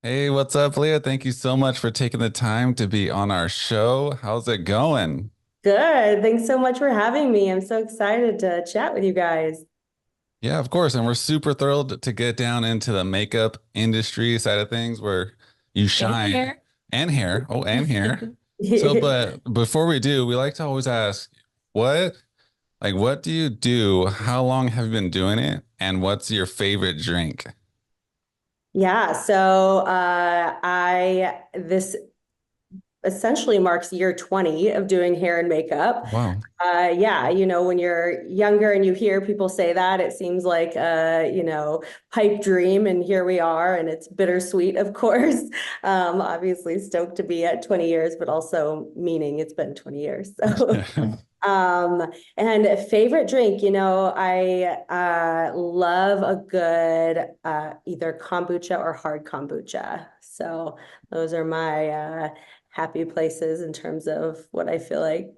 Hey, what's up, Leah? Thank you so much for taking the time to be on our show. How's it going? Good. Thanks so much for having me. I'm so excited to chat with you guys. Yeah, of course. And we're super thrilled to get down into the makeup industry side of things where you And shine hair. and hair. Oh, and hair. So, but before we do, we like to always ask, what, what do you do? How long have you been doing it? And what's your favorite drink? Yeah, so I this essentially marks year 20 of doing hair and makeup. Wow. Yeah, when you're younger and you hear people say that, it seems like pipe dream, and here we are, and it's bittersweet, of course. Obviously stoked to be at 20 years, but also meaning it's been 20 years. So and favorite drink, I love a good either kombucha or hard kombucha. So those are my happy places in terms of what I feel like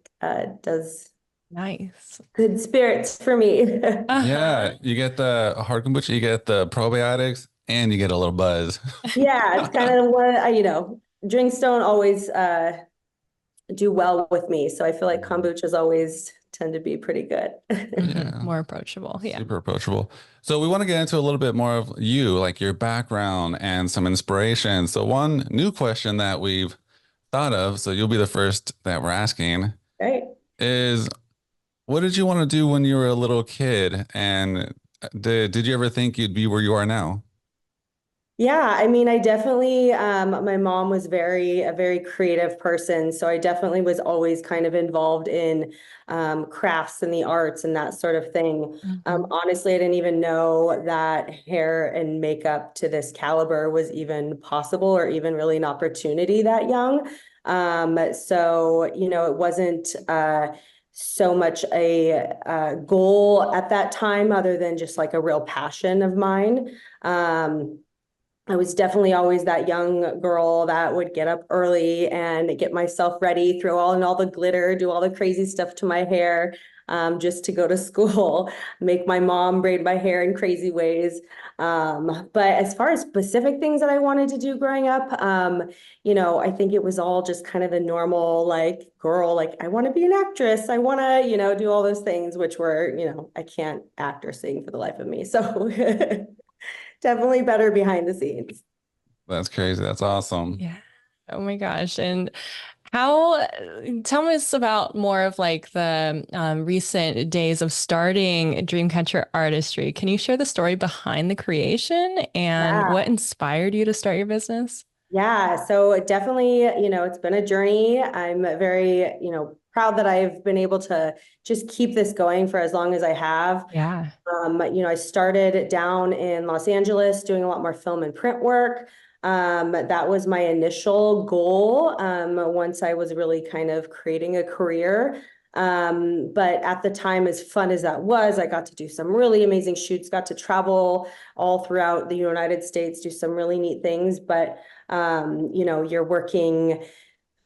does Nice. good spirits for me. Yeah, Uh-huh. you get the hard kombucha, you get the probiotics, and you get a little buzz. Yeah, it's kind of what drinks don't always do well with me. So I feel like kombuchas always tend to be pretty good. Yeah. More approachable. Yeah. Super approachable. So we want to get into a little bit more of you, like your background and some inspiration. So one new question that we've thought of, so you'll be the first that we're asking, Right. is what did you want to do when you were a little kid? And did you ever think you'd be where you are now? Yeah, I mean, I definitely, my mom was a very creative person. So I definitely was always kind of involved in crafts and the arts and that sort of thing. Mhm. Honestly, I didn't even know that hair and makeup to this caliber was even possible or even really an opportunity that young. So, it wasn't so much a goal at that time, other than just like a real passion of mine. I was definitely always that young girl that would get up early and get myself ready, throw all in all the glitter, do all the crazy stuff to my hair, just to go to school, make my mom braid my hair in crazy ways. But as far as specific things that I wanted to do growing up, I think it was all just kind of the normal, like, girl, like, I want to be an actress. I want to, do all those things, which were, I can't act or sing for the life of me. So definitely better behind the scenes. That's crazy. That's awesome. Yeah. Oh my gosh. And how, tell us about more of like the recent days of starting Dreamcatcher Artistry. Can you share the story behind the creation and Yeah. what inspired you to start your business? Yeah. So definitely, it's been a journey. I'm very, proud that I've been able to just keep this going for as long as I have. Yeah. I started down in Los Angeles doing a lot more film and print work. That was my initial goal, once I was really kind of creating a career. But at the time, as fun as that was, I got to do some really amazing shoots, got to travel all throughout the United States, do some really neat things. But, you're working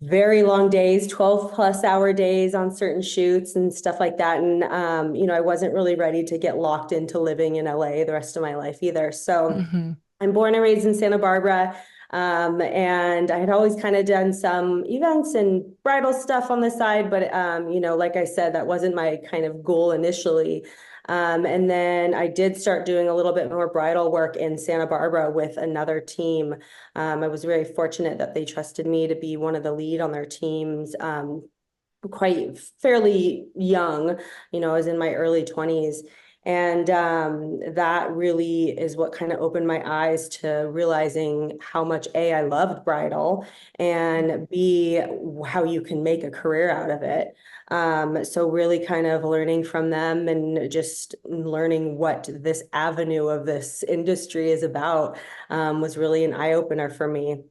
very long days, 12 plus hour days on certain shoots and stuff like that. And, I wasn't really ready to get locked into living in LA the rest of my life either. So Hmm. I'm born and raised in Santa Barbara. And I had always kind of done some events and bridal stuff on the side, but like I said, that wasn't my kind of goal initially. And then I did start doing a little bit more bridal work in Santa Barbara with another team. I was very fortunate that they trusted me to be one of the lead on their teams. Quite fairly young, I was in my early 20s. And that really is what kind of opened my eyes to realizing how much A, I loved bridal, and B, how you can make a career out of it. So really kind of learning from them and just learning what this avenue of this industry is about, was really an eye opener for me.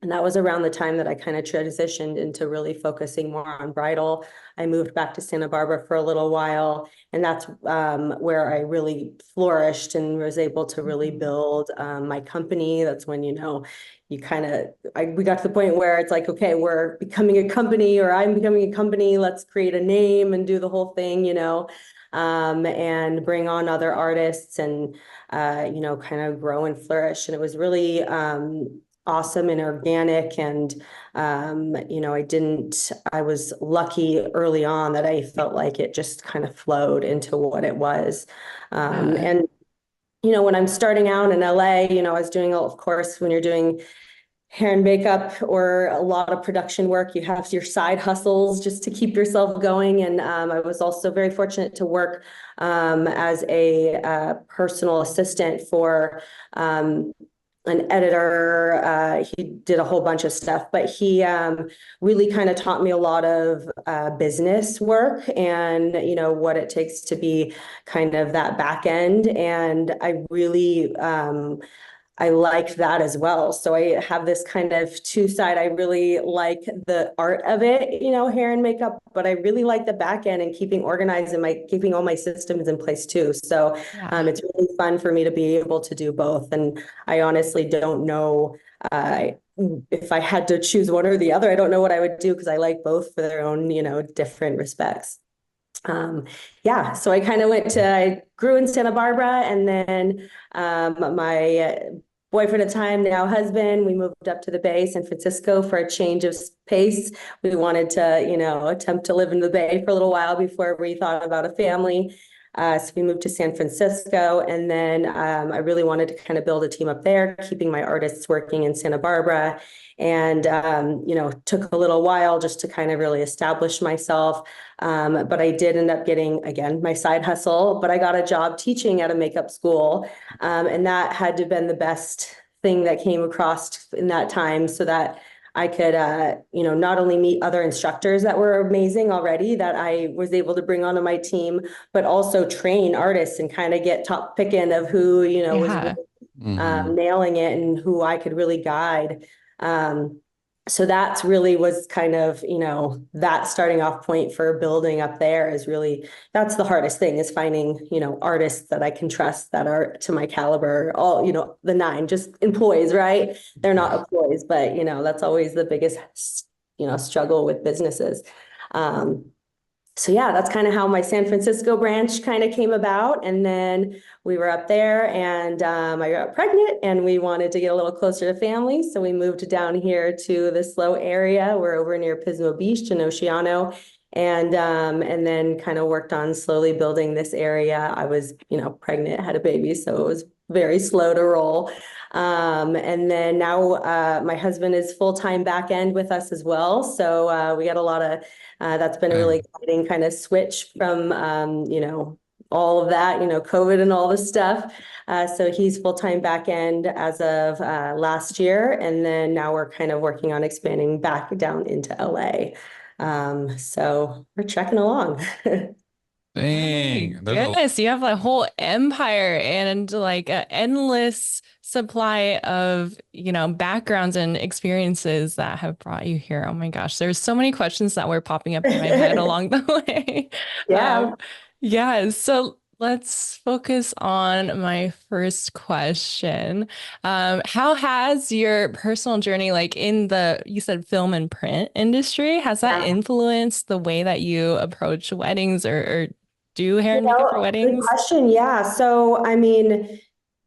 And that was around the time that I kind of transitioned into really focusing more on bridal. I moved back to Santa Barbara for a little while, and that's where I really flourished and was able to really build my company. That's when, you kind of, we got to the point where it's like, okay, we're becoming a company, or I'm becoming a company. Let's create a name and do the whole thing, and bring on other artists and, kind of grow and flourish. And it was really, awesome and organic. And, I was lucky early on that I felt like it just kind of flowed into what it was. Yeah. And, when I'm starting out in LA, I was doing, of course, when you're doing hair and makeup or a lot of production work, you have your side hustles just to keep yourself going. And I was also very fortunate to work as a personal assistant for an editor. He did a whole bunch of stuff, but he really kind of taught me a lot of business work and, what it takes to be kind of that back end. And I really, I like that as well. So I have this kind of two side. I really like the art of it, hair and makeup, but I really like the back end and keeping organized and keeping all my systems in place too. So Yeah. it's really fun for me to be able to do both. And I honestly don't know if I had to choose one or the other. I don't know what I would do because I like both for their own, different respects. So I grew in Santa Barbara, and then my boyfriend at the time, now husband, we moved up to the Bay, San Francisco, for a change of pace. We wanted to, attempt to live in the Bay for a little while before we thought about a family. So we moved to San Francisco, and then I really wanted to kind of build a team up there, keeping my artists working in Santa Barbara. And, took a little while just to kind of really establish myself. But I did end up getting, again, my side hustle, but I got a job teaching at a makeup school. And that had to have been the best thing that came across in that time, so that I could, not only meet other instructors that were amazing already that I was able to bring onto my team, but also train artists and kind of get top picking of who, was Yeah. really, nailing it and who I could really guide. So that's really was kind of, that starting off point for building up there is really, that's the hardest thing, is finding, artists that I can trust that are to my caliber, all, the nine, just employees, right? They're not employees, but, that's always the biggest, struggle with businesses. So yeah, that's kind of how my San Francisco branch kind of came about. And then we were up there, and I got pregnant, and we wanted to get a little closer to family. So we moved down here to the SLO area. We're over near Pismo Beach in Oceano. And then kind of worked on slowly building this area. I was, pregnant, had a baby, so it was very slow to roll. And then now my husband is full-time back end with us as well. So we got a lot of that's been a really exciting kind of switch from, all of that, COVID and all this stuff. So he's full-time back end as of last year. And then now we're kind of working on expanding back down into LA. So we're trekking along. Dang. Goodness, you have a whole empire and like an endless supply of, backgrounds and experiences that have brought you here. Oh my gosh, there's so many questions that were popping up in my head along the way. Yeah. Yeah. So let's focus on my first question. How has your personal journey, like in you said film and print industry, has that influenced the way that you approach weddings or do hair and makeup for Good weddings? question. Yeah. So, I mean,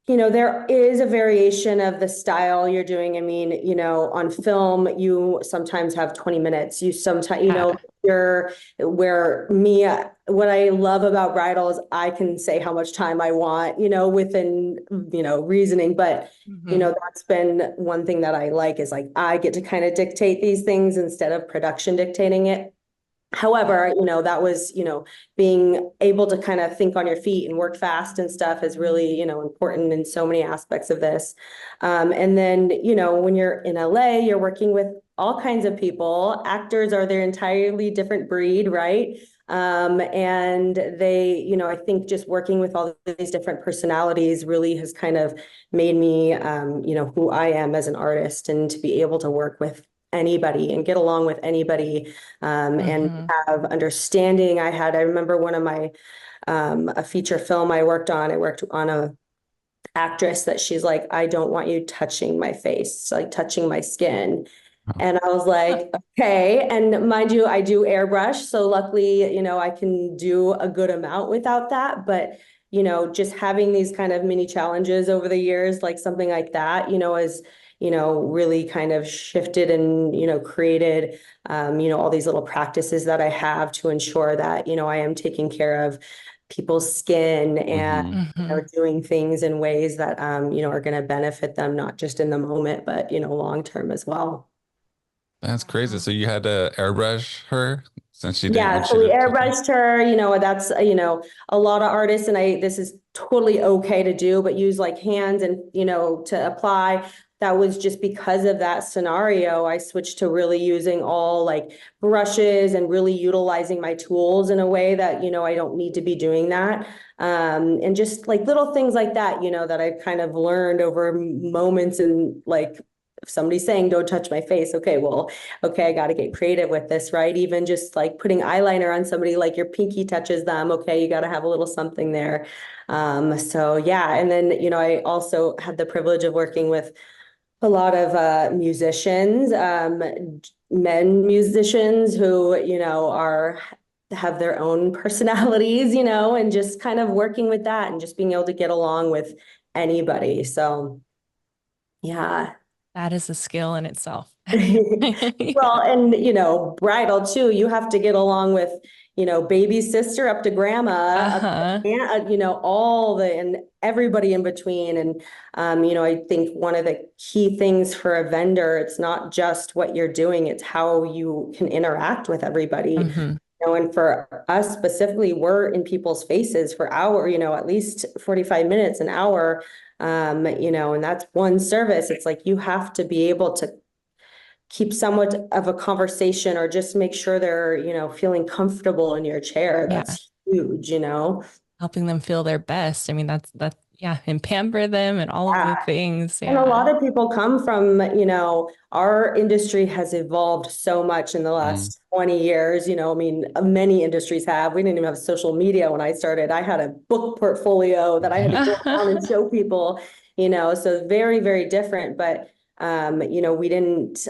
there is a variation of the style you're doing. I mean, on film, you sometimes have 20 minutes. You sometimes, what I love about bridal is I can say how much time I want, within, reasoning. But, that's been one thing that I like, is like, I get to kind of dictate these things instead of production dictating it. However, that was, being able to kind of think on your feet and work fast and stuff is really, important in so many aspects of this. And then, when you're in LA, you're working with all kinds of people. Actors are their entirely different breed, right? And they, I think just working with all these different personalities really has kind of made me, who I am as an artist, and to be able to work with anybody and get along with anybody, and have understanding. I remember one of my, a feature film I worked on a actress that she's like, I don't want you touching my face, like touching my skin. And I was like, okay. And mind you, I do airbrush. So luckily, I can do a good amount without that. But, just having these kind of mini challenges over the years, like something like that, is, really kind of shifted and, created, all these little practices that I have to ensure that, I am taking care of people's skin and, Mm-hmm. doing things in ways that, are going to benefit them, not just in the moment, but, long term as well. That's crazy. So you had to airbrush her since she didn't Yeah, want so you we to touch her? airbrushed her, that's, a lot of artists, and this is totally okay to do, but use like hands and, to apply. That was just because of that scenario. I switched to really using all like brushes and really utilizing my tools in a way that, I don't need to be doing that. And just like little things like that, that I've kind of learned over moments, and like, if somebody's saying, don't touch my face. Okay, well, okay, I got to get creative with this, right? Even just like putting eyeliner on somebody, like your pinky touches them. Okay, you got to have a little something there. So yeah. And then, I also had the privilege of working with a lot of musicians, men musicians who, have their own personalities, and just kind of working with that and just being able to get along with anybody. So yeah. That is a skill in itself. Well, and bridal too, you have to get along with, baby sister up to grandma, up Uh-huh. to all the, and everybody in between. And, I think one of the key things for a vendor, it's not just what you're doing, it's how you can interact with everybody. Mhm. And for us specifically, we're in people's faces for hour, at least 45 minutes, an hour, and that's one service. It's like you have to be able to keep somewhat of a conversation, or just make sure they're, feeling comfortable in your chair. Yeah. That's huge. Helping them feel their best. I mean, that's yeah, and pamper them and all of the Yeah. things. And a Yeah. lot of people come from, our industry has evolved so much in the Mm. last 20 years. I mean, many industries have. We didn't even have social media when I started. I had a book portfolio that I had to go around and show people, so very, very different. But, we didn't,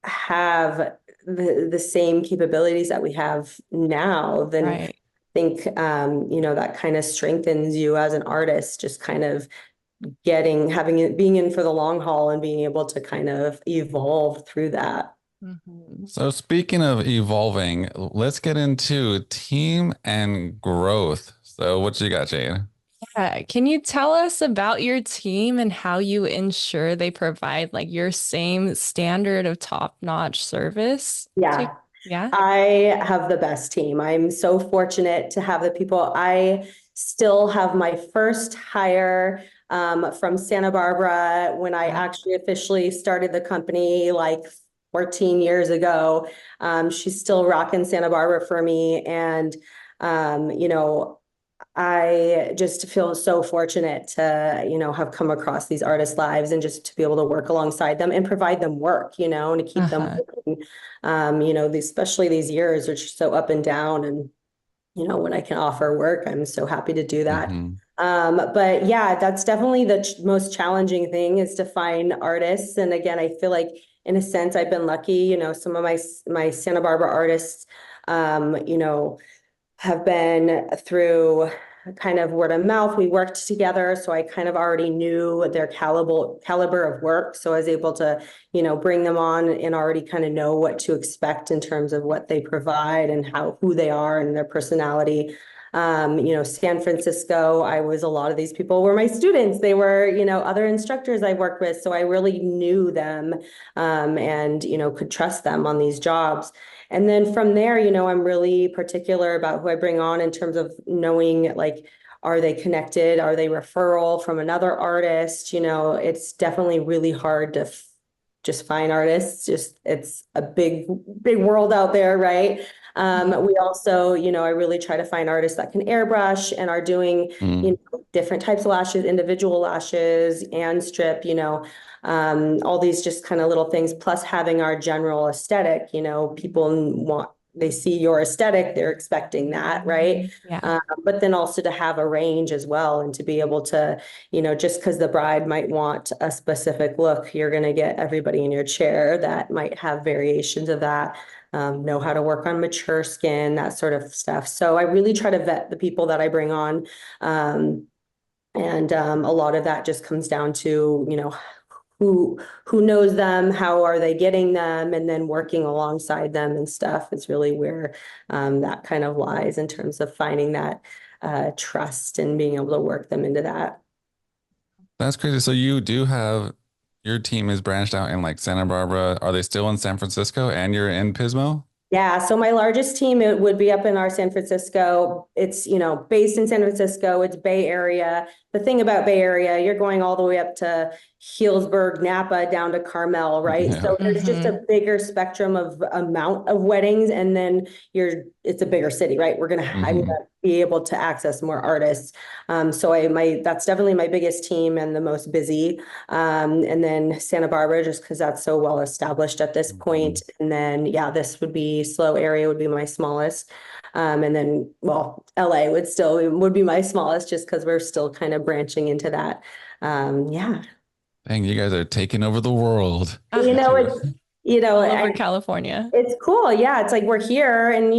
have the same capabilities that we have now. Then Right. think, that kind of strengthens you as an artist, just kind of having it, being in for the long haul and being able to kind of evolve through that. Mhm. So speaking of evolving, let's get into team and growth. So what you got, Jade? Yeah. Can you tell us about your team and how you ensure they provide like your same standard of top-notch service to, Yeah, yeah? I have the best team. I'm so fortunate to have the people. I still have my first hire from Santa Barbara when I Yeah. actually officially started the company like 14 years ago. She's still rocking Santa Barbara for me. And, I just feel so fortunate to, have come across these artists' lives, and just to be able to work alongside them and provide them work, and to keep them Uh-huh. working. Especially these years are just so up and down, and, when I can offer work, I'm so happy to do that. Mm-hmm. But yeah, that's definitely the most challenging thing, is to find artists. And again, I feel like in a sense I've been lucky, some of my Santa Barbara artists, have been through kind of word of mouth. We worked together, so I kind of already knew their caliber of work. So I was able to, bring them on and already kind of know what to expect in terms of what they provide and who they are and their personality. San Francisco, a lot of these people were my students. They were, other instructors I worked with. So I really knew them, and, could trust them on these jobs. And then from there, I'm really particular about who I bring on in terms of knowing, like, are they connected? Are they referral from another artist? It's definitely really hard to just find artists. Just, it's a big, big world out there, right? We also, I really try to find artists that can airbrush and are doing, Mm. different types of lashes, individual lashes and strip, all these just kind of little things, plus having our general aesthetic, people they see your aesthetic, they're expecting that, right? Yeah. But then also to have a range as well, and to be able to, just because the bride might want a specific look, you're going to get everybody in your chair that might have variations of that, know how to work on mature skin, that sort of stuff. So I really try to vet the people that I bring on. And a lot of that just comes down to, who knows them, how are they getting them, and then working alongside them and stuff is really where that kind of lies in terms of finding that trust and being able to work them into that. That's crazy. So you do have your team is branched out in like Santa Barbara. Are they still in San Francisco and you're in Pismo? Yeah, so my largest team, it would be up in our San Francisco. It's, based in San Francisco. It's Bay Area. The thing about Bay Area, you're going all the way up to Healdsburg, Napa, down to Carmel, right? Yeah. So there's just a bigger spectrum of amount of weddings, and then it's a bigger city, right? I'm gonna be able to access more artists. So that's definitely my biggest team and the most busy. And then Santa Barbara, just because that's so well established at this point. And then, yeah, this would be SLO area would be my smallest. And then, well, LA would be my smallest just because we're still kind of branching into that. Yeah. Dang, you guys are taking over the world. It's, all over California. It's cool. Yeah. It's like we're here and,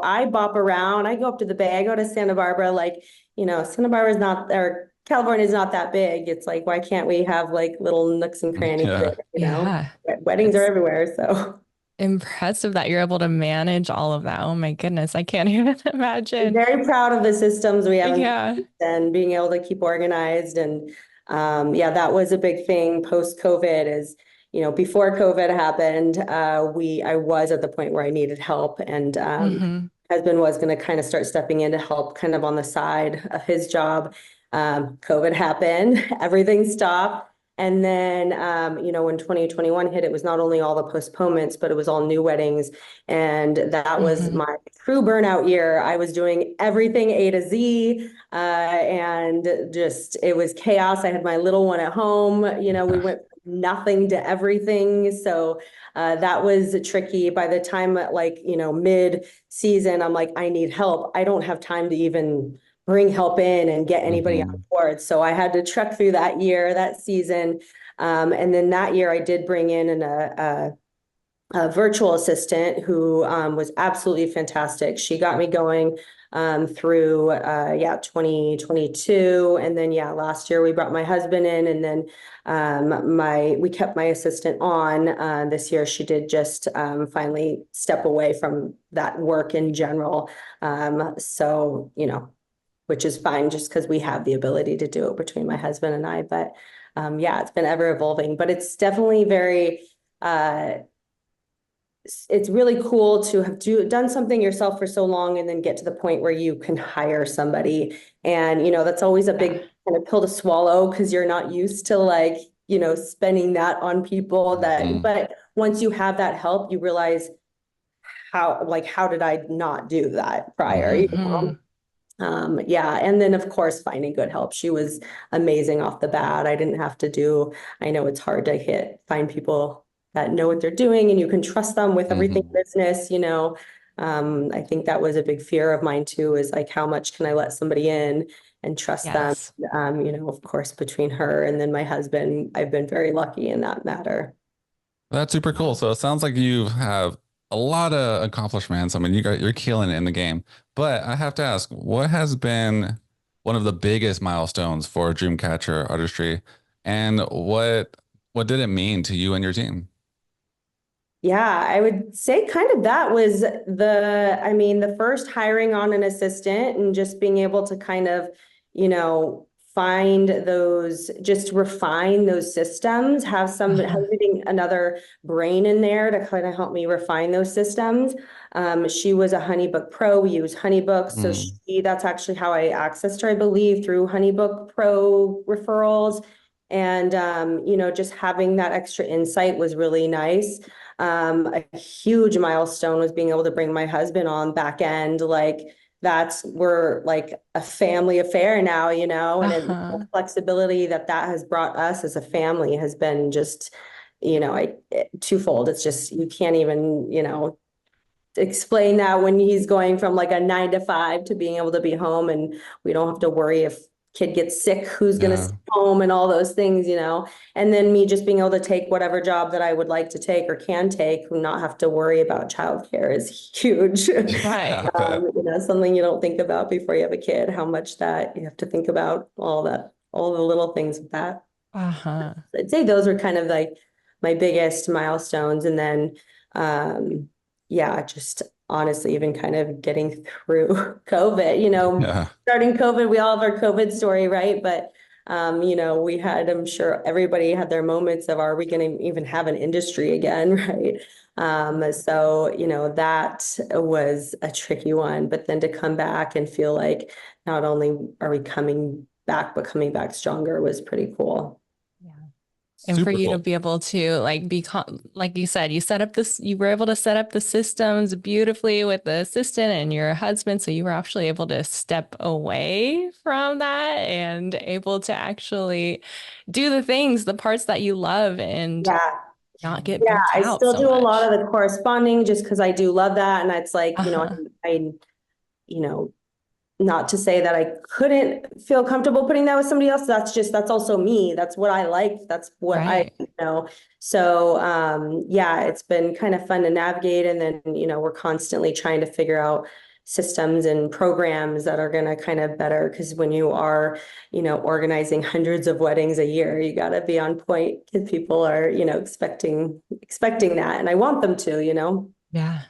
I bop around. I go up to the Bay. I go to Santa Barbara. Like, Santa Barbara's not, or California's not that big. It's like, why can't we have like little nooks and crannies? Yeah. Weddings are everywhere. So impressive that you're able to manage all of that. Oh my goodness. I can't even imagine. I'm very proud of the systems we have. Yeah. And being able to keep organized. And that was a big thing post-COVID is, before COVID happened, I was at the point where I needed help, and husband was going to kind of start stepping in to help kind of on the side of his job. COVID happened, everything stopped. And then, when 2021 hit, it was not only all the postponements, but it was all new weddings. And that was my true burnout year. I was doing everything A to Z, and just, it was chaos. I had my little one at home, we went from nothing to everything. So that was tricky. By the time mid season, I'm like, I need help. I don't have time to even bring help in and get anybody on board. So I had to trek through that season. And then that year I did bring in a virtual assistant who was absolutely fantastic. She got me going through 2022. And then last year we brought my husband in, and then we kept my assistant on. This year she did just finally step away from that work in general. Which is fine just because we have the ability to do it between my husband and I. But it's been ever evolving, but it's definitely very, it's really cool to have done something yourself for so long and then get to the point where you can hire somebody. And, that's always a big kind of pill to swallow because you're not used to spending that on people but once you have that help, you realize how did I not do that prior? And then of course finding good help. She was amazing off the bat. I didn't have to I know it's hard to find people that know what they're doing and you can trust them with everything business, I think that was a big fear of mine too, is like, how much can I let somebody in and trust them? Of course, between her and then my husband, I've been very lucky in that matter. That's super cool. So it sounds like you have a lot of accomplishments. I mean, you're killing it in the game. But I have to ask, what has been one of the biggest milestones for Dreamcatcher Artistry, and what did it mean to you and your team? Yeah, I would say kind of that was the first hiring on an assistant and just being able to kind of, find those, just refine those systems, having another brain in there to kind of help me refine those systems. She was a HoneyBook Pro. We use HoneyBook. So that's actually how I accessed her, I believe, through HoneyBook Pro referrals. And, just having that extra insight was really nice. A huge milestone was being able to bring my husband on back end. We're like a family affair now, and the flexibility that has brought us as a family has been just, twofold. It's just, you can't even, explain that when he's going from like a 9 to 5 to being able to be home, and we don't have to worry if kid gets sick, who's going to stay home and all those things, and then me just being able to take whatever job that I would like to take or can take, not have to worry about childcare is huge. Right. Something you don't think about before you have a kid, how much that you have to think about all the little things with that. Uh-huh. I'd say those are kind of like my biggest milestones. And then, yeah, just honestly, even kind of getting through COVID, Yeah. starting COVID, we all have our COVID story, right? But, we had, I'm sure everybody had their moments of, are we going to even have an industry again, right? So, that was a tricky one, but then to come back and feel like not only are we coming back, but coming back stronger was pretty cool. Yeah. And for Super you to cool. be able to like like you said, you were able to set up the systems beautifully with the assistant and your husband. So you were actually able to step away from that and able to actually do the things, the parts that you love and Yeah. not get Yeah, burnt I out still so do a lot much. of the corresponding just because I do love that. And it's like, Uh-huh. you know, not to say that I couldn't feel comfortable putting that with somebody else. That's also me. That's what I like. That's what Right. So, yeah, it's been kind of fun to navigate. And then, we're constantly trying to figure out systems and programs that are going to kind of better. Because when you are, organizing hundreds of weddings a year, you got to be on point because people are, expecting that. And I want them to. Yeah.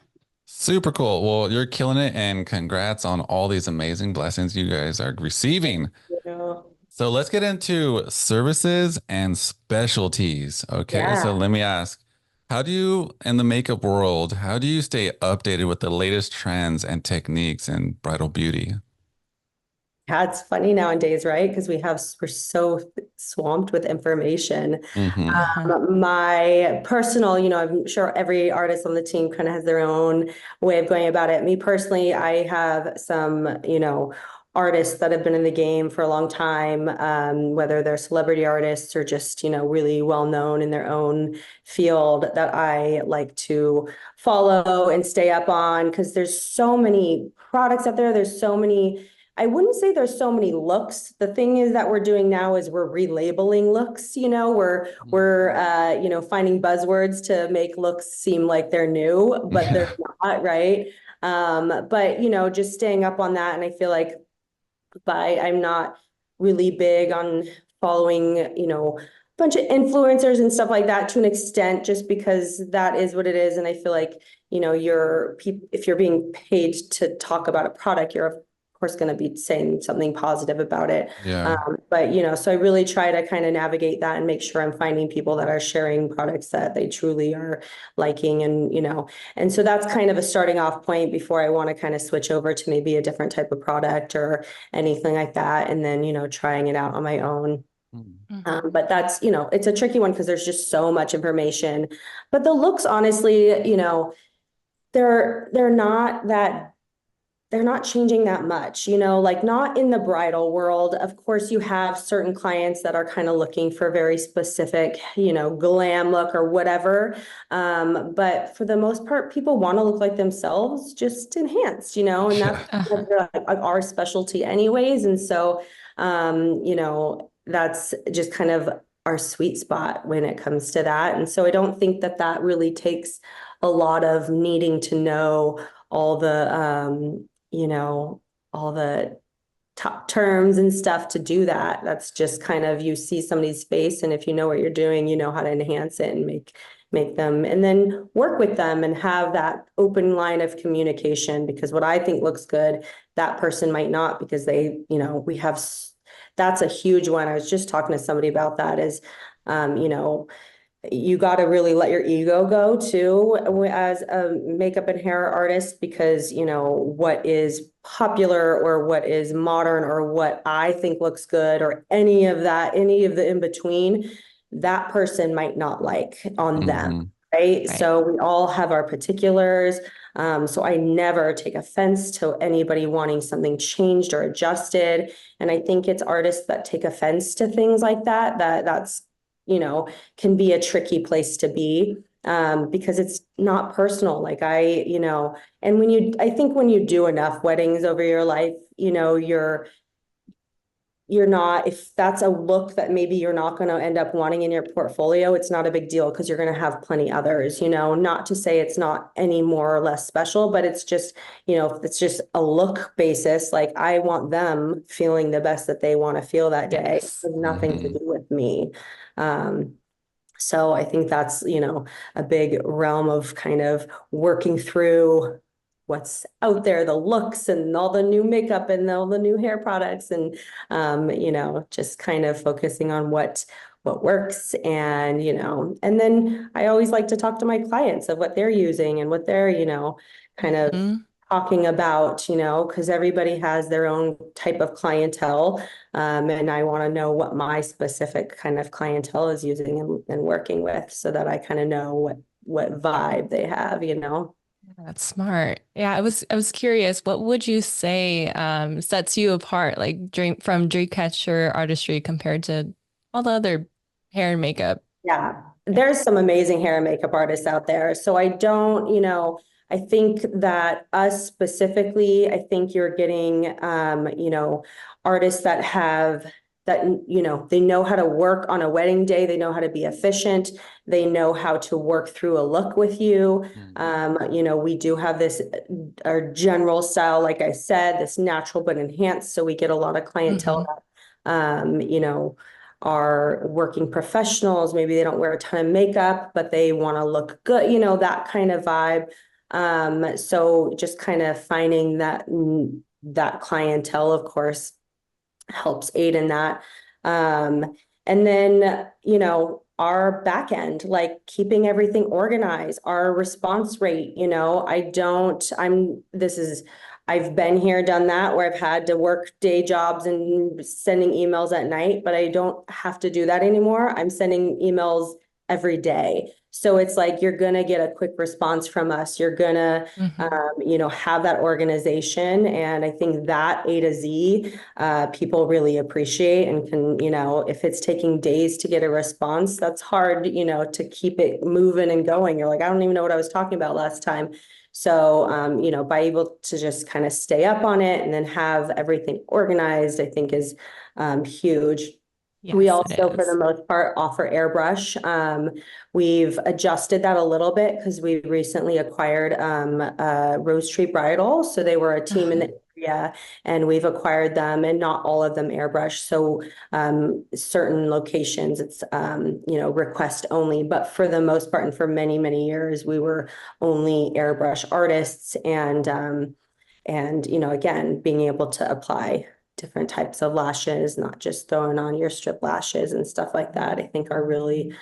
Super cool. Well, you're killing it, and congrats on all these amazing blessings you guys are receiving. You know? So let's get into services and specialties. Okay, so Yeah. let me ask, in the makeup world, how do you stay updated with the latest trends and techniques in bridal beauty? Yeah, it's funny nowadays, right? Because we're so swamped with information. Hmm. Uh-huh. My personal, I'm sure every artist on the team kind of has their own way of going about it. Me personally, I have some, artists that have been in the game for a long time, whether they're celebrity artists or just, really well known in their own field that I like to follow and stay up on because there's so many products out there. There's so many. I wouldn't say there's so many looks. The thing is that we're doing now is we're relabeling looks, we're finding buzzwords to make looks seem like they're new, but they're Yeah. not, right? But just staying up on that. And I feel like I'm not really big on following, a bunch of influencers and stuff like that to an extent, just because that is what it is. And I feel like, if you're being paid to talk about a product, you're of course going to be saying something positive about it. Yeah. But so I really try to kind of navigate that and make sure I'm finding people that are sharing products that they truly are liking and so that's kind of a starting off point before I want to kind of switch over to maybe a different type of product or anything like that. And then, trying it out on my own. Mhm. But that's, it's a tricky one because there's just so much information. But the looks, honestly, they're not that they're not changing that much, like not in the bridal world. Of course, you have certain clients that are kind of looking for very specific, glam look or whatever. But for the most part, people want to look like themselves, just enhanced, and Yeah. that's Uh-huh. our specialty anyways. And so, that's just kind of our sweet spot when it comes to that. And so I don't think that that really takes a lot of needing to know all the all the top terms and stuff to do that. That's just kind of you see somebody's face, and if you know what you're doing, you know how to enhance it and make them, and then work with them and have that open line of communication. Because what I think looks good, that person might not, because they, we have. That's a huge one. I was just talking to somebody about that. Is, you got to really let your ego go too as a makeup and hair artist, because what is popular or what is modern or what I think looks good or any of the in between, that person might not like on them, Hmm. right? Right. So we all have our particulars. So I never take offense to anybody wanting something changed or adjusted. And I think it's artists that take offense to things like that's can be a tricky place to be, because it's not personal. Like and I think when you do enough weddings over your life, you're not, if that's a look that maybe you're not going to end up wanting in your portfolio, it's not a big deal because you're going to have plenty others, not to say it's not any more or less special, but it's just, if it's just a look basis, like I want them feeling the best that they want to feel that day. It Yes. has nothing to Hmm. do with me. So I think that's, a big realm of kind of working through what's out there, the looks and all the new makeup and all the new hair products, and just kind of focusing on what works. And and then I always like to talk to my clients of what they're using and what they're kind of Mhm. talking about, because everybody has their own type of clientele. And I want to know what my specific kind of clientele is using and working with, so that I kind of know what vibe they have. That's smart. Yeah, I was curious, what would you say sets you apart, like from Dreamcatcher Artistry compared to all the other hair and makeup? Yeah, there's some amazing hair and makeup artists out there. So I don't, I think that us specifically, I think you're getting, artists that have that, they know how to work on a wedding day. They know how to be efficient. They know how to work through a look with you. We do have this, our general style, like I said, this natural but enhanced. So we get a lot of clientele Hmm. that, are working professionals. Maybe they don't wear a ton of makeup, but they want to look good, that kind of vibe. So just kind of finding that clientele, of course, helps aid in that. And then, our back end, like keeping everything organized, our response rate, I've been here, done that, where I've had to work day jobs and sending emails at night, but I don't have to do that anymore. I'm sending emails every day. So it's like, you're going to get a quick response from us. You're going to, Hmm. have that organization. And I think that A to Z, people really appreciate and can, if it's taking days to get a response, that's hard, to keep it moving and going. You're like, I don't even know what I was talking about last time. So, by able to just kind of stay up on it and then have everything organized, I think is huge. We Yes, it also, for the is. most part, offer airbrush. We've adjusted that a little bit because we recently acquired Rose Tree Bridal. So they were a team in Uh-huh. the area, and we've acquired them, and not all of them airbrush. So certain locations, it's request only. But for the most part, and for many, many years, we were only airbrush artists, and again, being able to apply different types of lashes, not just throwing on your strip lashes and stuff like that, I think are really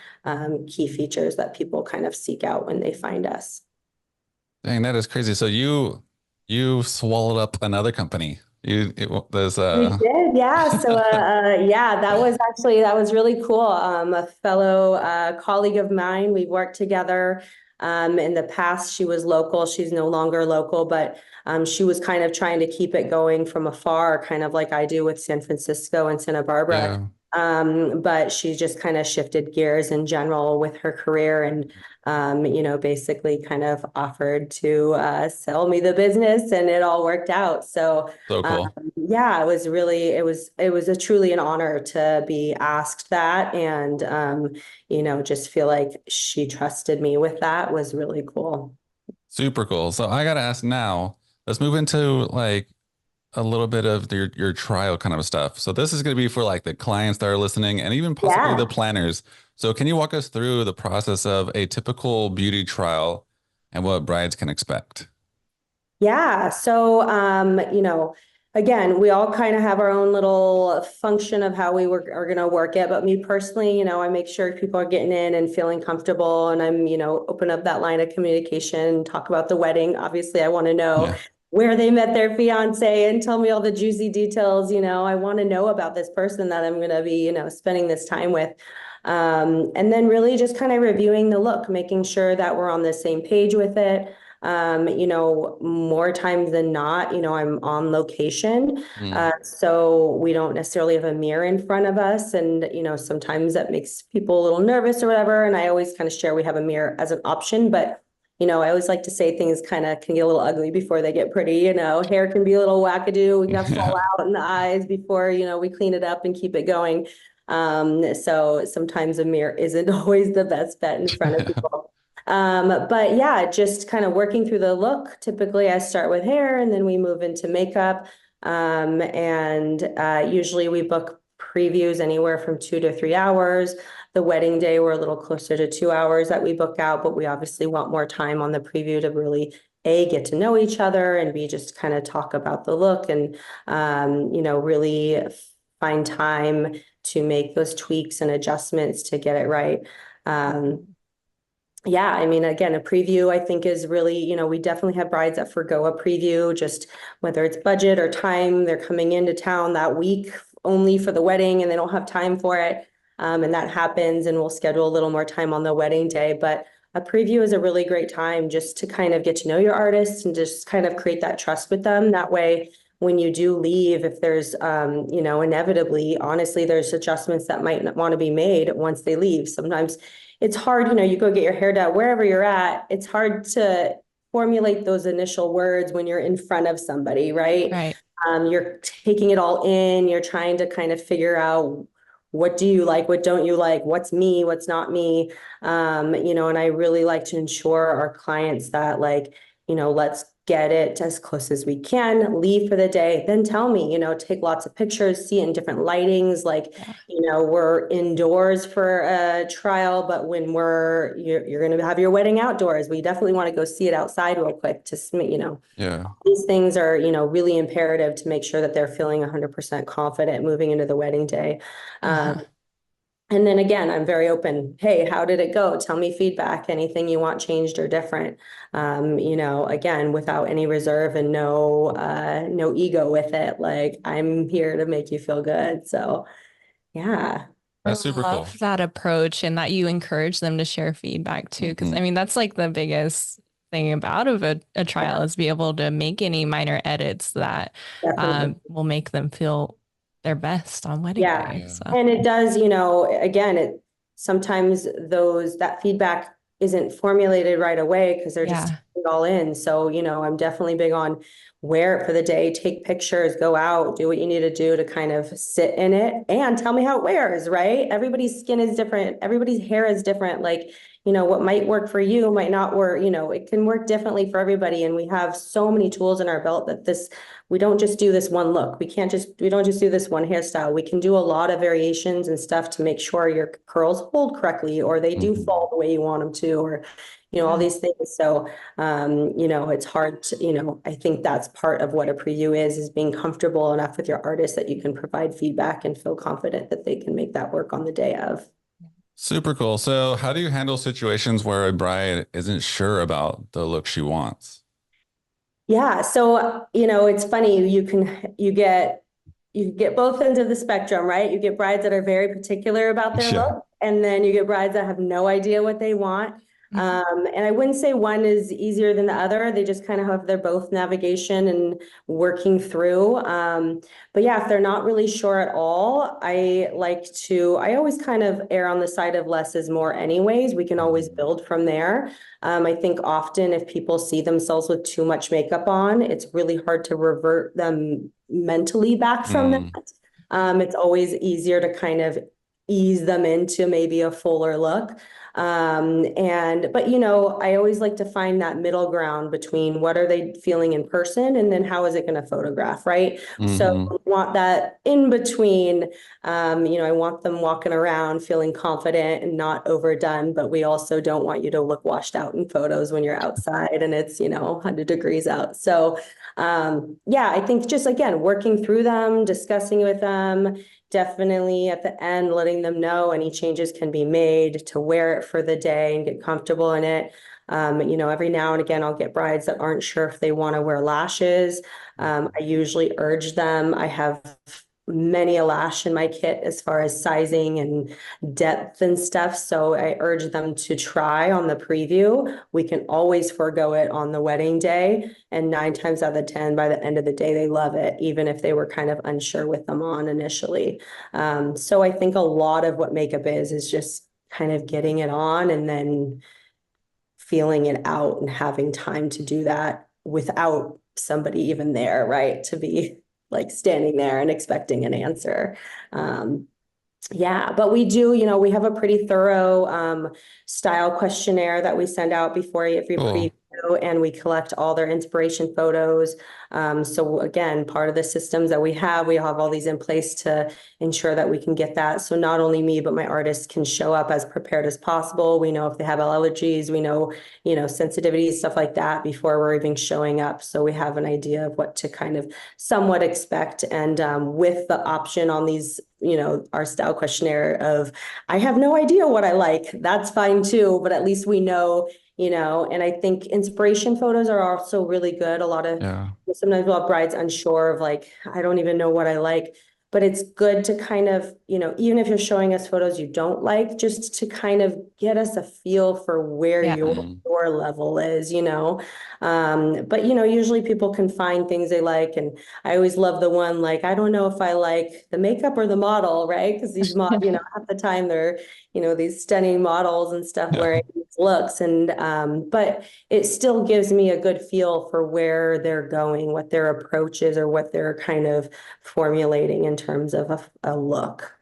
key features that people kind of seek out when they find us. Dang, that is crazy. So you swallowed up another company. There's We did, yeah. So, yeah, that was really cool. A fellow colleague of mine, we've worked together. In the past, she was local. She's no longer local, but she was kind of trying to keep it going from afar, kind of like I do with San Francisco and Santa Barbara. yeah, But she just kind of shifted gears in general with her career, and basically kind of offered to sell me the business, and it all worked out. So so cool. yeah, it was a truly an honor to be asked that, and just feel like she trusted me with that was really cool. Super cool. So I gotta ask now, let's move into like a little bit of your trial kind of stuff. So this is gonna be for like the clients that are listening and even possibly the Yeah. planners. So can you walk us through the process of a typical beauty trial and what brides can expect? Yeah. So, again, we all kind of have our own little function of how are going to work it. But me personally, I make sure people are getting in and feeling comfortable, and I'm, open up that line of communication, talk about the wedding. Obviously, I want to know Yeah. where they met their fiance and tell me all the juicy details. I want to know about this person that I'm going to be, spending this time with. And then really just kind of reviewing the look, making sure that we're on the same page with it. More times than not, I'm on location. Mm. So we don't necessarily have a mirror in front of us. And, sometimes that makes people a little nervous or whatever. And I always kind of share we have a mirror as an option, but I always like to say things kind of can get a little ugly before they get pretty. Hair can be a little wackadoo. We can have Yeah. fallout in the eyes before, we clean it up and keep it going. So sometimes a mirror isn't always the best bet in front of people. But yeah, just kind of working through the look. Typically, I start with hair and then we move into makeup. And usually we book previews anywhere from 2 to 3 hours. The wedding day, we're a little closer to 2 hours that we book out, but we obviously want more time on the preview to really get to know each other, and B, just kind of talk about the look and, really find time to make those tweaks and adjustments to get it right. Yeah, I mean, again, a preview I think is really, we definitely have brides that forgo a preview, just whether it's budget or time, they're coming into town that week only for the wedding and they don't have time for it. And that happens, and we'll schedule a little more time on the wedding day. But a preview is a really great time just to kind of get to know your artist and just kind of create that trust with them. That way, when you do leave, if there's, inevitably, honestly, there's adjustments that might not want to be made once they leave. Sometimes it's hard, you go get your hair done wherever you're at. It's hard to formulate those initial words when you're in front of somebody, right? Right. You're taking it all in. You're trying to kind of figure out, what do you like? What don't you like? What's me? What's not me? And I really like to ensure our clients that let's get it as close as we can, leave for the day, then tell me, take lots of pictures, see it in different lightings. We're indoors for a trial, but when you're going to have your wedding outdoors, we definitely want to go see it outside real quick to, Yeah. these things are, really imperative to make sure that they're feeling 100% confident moving into the wedding day. And then again, I'm very open. Hey, how did it go? Tell me feedback, anything you want changed or different. Again, without any reserve and no ego with it. Like, I'm here to make you feel good. So yeah. That's I super cool. love that approach, and that you encourage them to share feedback too. Because I mean, that's like the biggest thing about a trial is be able to make any minor edits that will make them feel their best on wedding day. So. And it does, again, sometimes that feedback isn't formulated right away because they're just taking it all in. So, I'm definitely big on wear it for the day, take pictures, go out, do what you need to do to kind of sit in it and tell me how it wears, right? Everybody's skin is different. Everybody's hair is different. What might work for you might not work, it can work differently for everybody. And we have so many tools in our belt that we don't just do this one look. We don't just do this one hairstyle. We can do a lot of variations and stuff to make sure your curls hold correctly, or they do fall the way you want them to, or, all these things. So, it's hard to, I think that's part of what a preview is being comfortable enough with your artist that you can provide feedback and feel confident that they can make that work on the day of. Super cool. So how do you handle situations where a bride isn't sure about the look she wants? Yeah. So, it's funny, you get both ends of the spectrum, right? You get brides that are very particular about their look, and then you get brides that have no idea what they want. And I wouldn't say one is easier than the other. They just kind of have their both navigation and working through. But yeah, if they're not really sure at all, I always kind of err on the side of less is more anyways. We can always build from there. I think often if people see themselves with too much makeup on, it's really hard to revert them mentally back from that. It's always easier to kind of ease them into maybe a fuller look. But I always like to find that middle ground between what are they feeling in person and then how is it going to photograph, right? So I want that in between. I want them walking around feeling confident and not overdone, but we also don't want you to look washed out in photos when you're outside and it's 100 degrees out. So I think just again working through them, discussing with them, definitely at the end letting them know any changes can be made to wear it for the day and get comfortable in it. Every now and again I'll get brides that aren't sure if they want to wear lashes. I usually urge them. I have many a lash in my kit as far as sizing and depth and stuff. So I urge them to try on the preview. We can always forego it on the wedding day. And 9 times out of 10, by the end of the day, they love it, even if they were kind of unsure with them on initially. So I think a lot of what makeup is just kind of getting it on and then feeling it out and having time to do that without somebody even there, right? To be standing there and expecting an answer. But we do, we have a pretty thorough style questionnaire that we send out before every preview. and we collect all their inspiration photos. So again, part of the systems that we have all these in place to ensure that we can get that. So not only me, but my artists can show up as prepared as possible. We know if they have allergies, we know, sensitivities, stuff like that before we're even showing up. So we have an idea of what to kind of somewhat expect. And with the option on these, our style questionnaire of, I have no idea what I like, that's fine too, but at least we know, and I think inspiration photos are also really good. A lot of sometimes we'll have brides unsure of like, I don't even know what I like, but it's good to kind of, even if you're showing us photos you don't like, just to kind of get us a feel for where your level is, but usually people can find things they like. And I always love the one, like, I don't know if I like the makeup or the model, right? Because these half the time they're, these stunning models and stuff wearing these looks. And but it still gives me a good feel for where they're going, what their approach is, or what they're kind of formulating in terms of a look.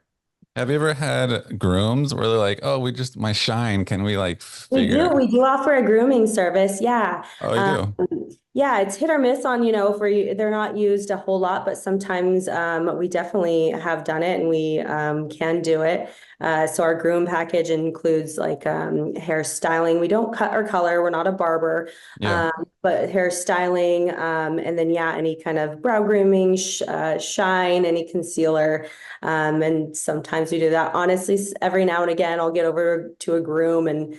Have you ever had grooms where they're like, oh, my shine, can we like figure out? We do offer a grooming service. Yeah. Oh, you do? Yeah, it's hit or miss on, for you, they're not used a whole lot, but sometimes we definitely have done it and we can do it. So our groom package includes like hairstyling. We don't cut or color. We're not a barber, Yeah. but hairstyling, and then any kind of brow grooming, shine, any concealer, and sometimes we do that. Honestly, every now and again, I'll get over to a groom and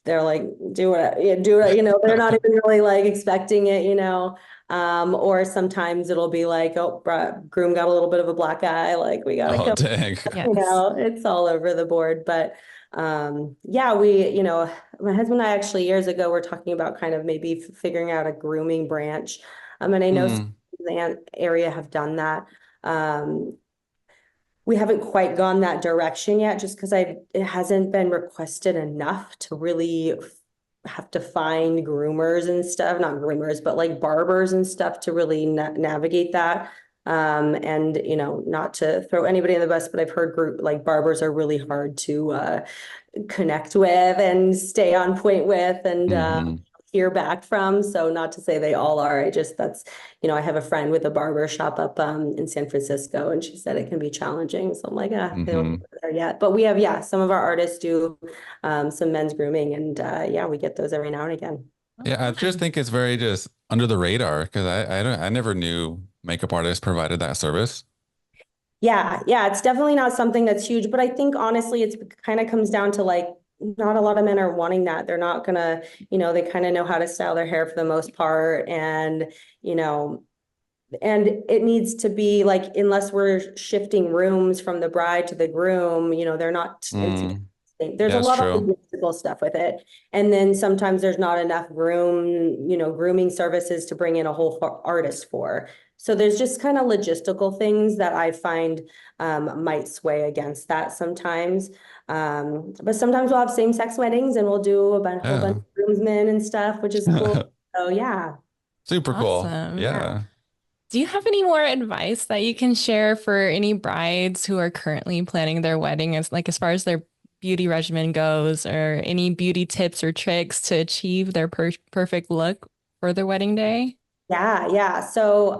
they're like, do it, they're not even really like expecting it, or sometimes it'll be like, oh, groom got a little bit of a black eye, like we gotta Oh, come, dang. it's all over the board. But we, my husband and I actually years ago were talking about kind of maybe figuring out a grooming branch. And I know some in the area have done that. We haven't quite gone that direction yet, just because it hasn't been requested enough to really have to find groomers and stuff, not groomers, but like barbers and stuff to really navigate that. And not to throw anybody in the bus, but I've heard like barbers are really hard to connect with and stay on point with and hear back from. So not to say they all are. I have a friend with a barber shop up in San Francisco, and she said it can be challenging. So I'm like, they don't get there yet. But we have, some of our artists do some men's grooming, and we get those every now and again. Yeah, I just think it's very just under the radar because I never knew makeup artists provided that service. Yeah, it's definitely not something that's huge, but I think honestly, it's kind of comes down to like, not a lot of men are wanting that. They're not gonna, they kind of know how to style their hair for the most part. And, and it needs to be like, unless we're shifting rooms from the bride to the groom, they're not. There's a That's lot of true. logistical stuff with it. And then sometimes there's not enough grooming services to bring in a whole artist for. So there's just kind of logistical things that I find might sway against that sometimes. But sometimes we'll have same-sex weddings and we'll do a whole bunch of groomsmen and stuff, which is cool. So yeah. Super cool. Awesome. Yeah. Do you have any more advice that you can share for any brides who are currently planning their wedding as far as their beauty regimen goes, or any beauty tips or tricks to achieve their perfect look for their wedding day? Yeah. So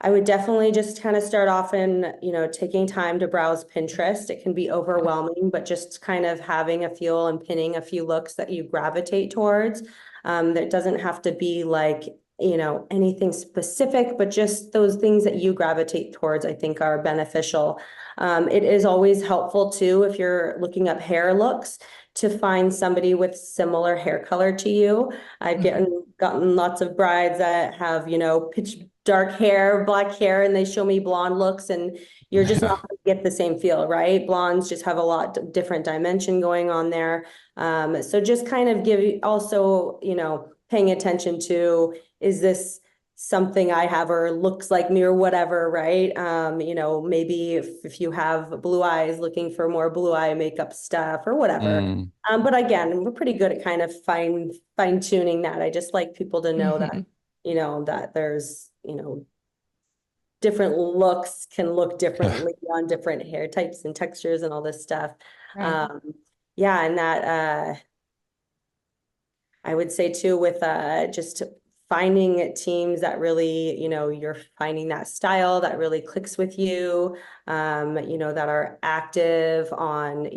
I would definitely just kind of start off in, taking time to browse Pinterest. It can be overwhelming, but just kind of having a feel and pinning a few looks that you gravitate towards. That doesn't have to be like, anything specific, but just those things that you gravitate towards, I think are beneficial. It is always helpful too, if you're looking up hair looks, to find somebody with similar hair color to you. I've gotten lots of brides that have, pitch dark hair, black hair, and they show me blonde looks, and you're just not going to get the same feel, right? Blondes just have a lot different dimension going on there. So just kind of also, paying attention to, is this something I have or looks like me or whatever, right? Maybe if you have blue eyes, looking for more blue eye makeup stuff or whatever. But again, we're pretty good at kind of fine tuning that. I just like people to know that, that there's, different looks can look differently on different hair types and textures and all this stuff. Right. And that, I would say too, with just finding teams that really, you're finding that style that really clicks with you, that are active on,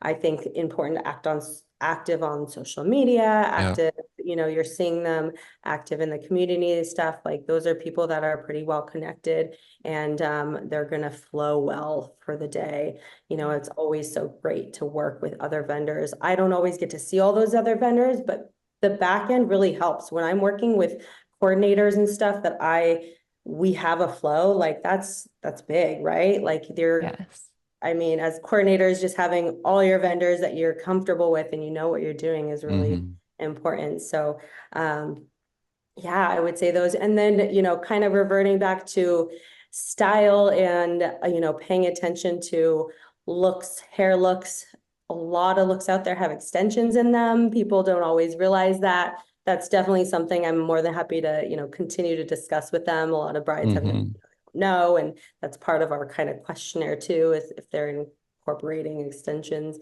I think important to active on social media, Yeah. active, you're seeing them active in the community and stuff. Like those are people that are pretty well connected, and they're going to flow well for the day. It's always so great to work with other vendors. I don't always get to see all those other vendors, but the back end really helps when I'm working with coordinators and stuff we have a flow, like that's big, right? Like Yes. I mean, as coordinators, just having all your vendors that you're comfortable with and you know what you're doing is really important. So, yeah, I would say those. And then, kind of reverting back to style and, paying attention to looks, hair looks. A lot of looks out there have extensions in them. People don't always realize that. That's definitely something I'm more than happy to, continue to discuss with them. A lot of brides have no, and that's part of our kind of questionnaire too, is if they're incorporating extensions.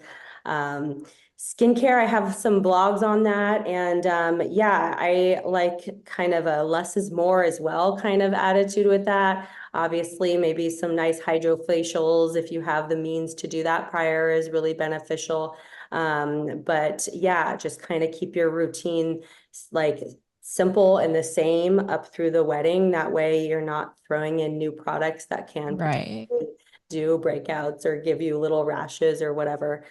Skincare, I have some blogs on that. And yeah, I like kind of a less is more as well kind of attitude with that. Obviously, maybe some nice hydrofacials, if you have the means to do that prior, is really beneficial. But yeah, just kind of keep your routine like simple and the same up through the wedding. That way you're not throwing in new products that can Right. potentially do breakouts or give you little rashes or whatever.